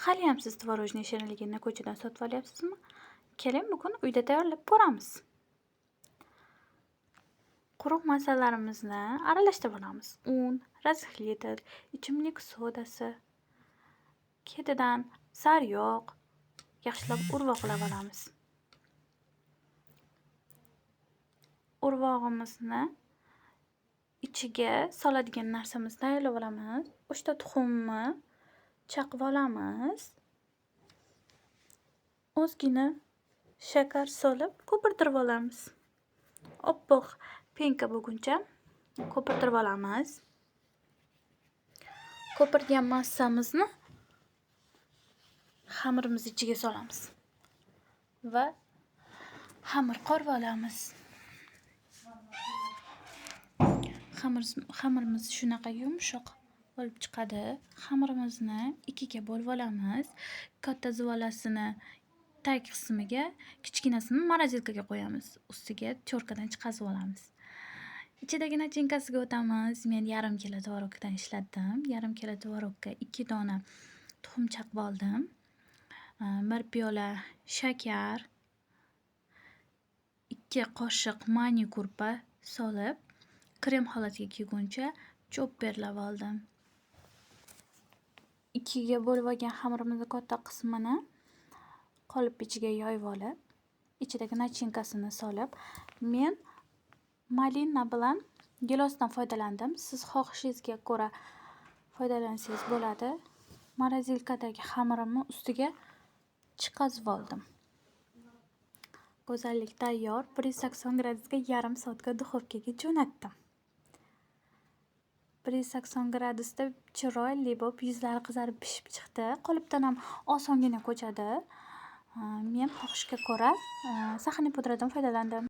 Haliyam siz tvorojniy shirinligini ko'chadan sotib olyapsizmi? Keling, bugun uyda tayyorlab ko'ramiz. Quruq masallarimizni aralashtirib olamiz. Un, razxlitr, ichimlik sodasi, ketidan sariyog', yaxshilab urvoqlab olamiz. Urvog'imizni ichiga soladigan narsamizni tayyorlab olamiz. 3 ta tuxumni chaqib olamiz. Ozgina shakar solib ko'pirtirib olamiz. Oppoq penka bo'lguncha ko'pirtirib olamiz. Ko'pirgan massamizni xamirimiz ichiga solamiz va xamir qorib olamiz. Xamirimiz shunaqa yumshoq bo'lib chiqadi. Xamirimizni ikkiga bo'lib olamiz. Katta zuvalasini tag qismiga, kichkinasini morozilkaga qo'yamiz. Ustiga tyorkadan chiqazib olamiz. Ichidagi nachinkasiga o'tamiz. Men yarim kilo tvorogdan ishladim. Yarim kilo tvorogga 2 dona tuxum chaqib oldim. 1 piyola shakar, 2 qoshiq mani kurpa solib, krem holatiga kelguncha chopperlab oldim. 2 ga bo'lib olgan xamirimizni katta qismini qolip ichiga yoyib olib, ichidagi nachinkasini solib, men malina bilan gilosdan foydalandim. Siz xohishingizga ko'ra foydalansangiz bo'ladi. Morozilkadagi xamirimni ustiga chiqazib oldim. Go'zallik tayyor. 180 gradusga yarim soatga duxovkaga jo'natdim. 180 gradusda chiroyli bo'lib, yuzlari qizarib pishib chiqdi. Qolipdan ham osongina ko'chadi. Men xohishga ko'ra saxni pudradan foydalandim.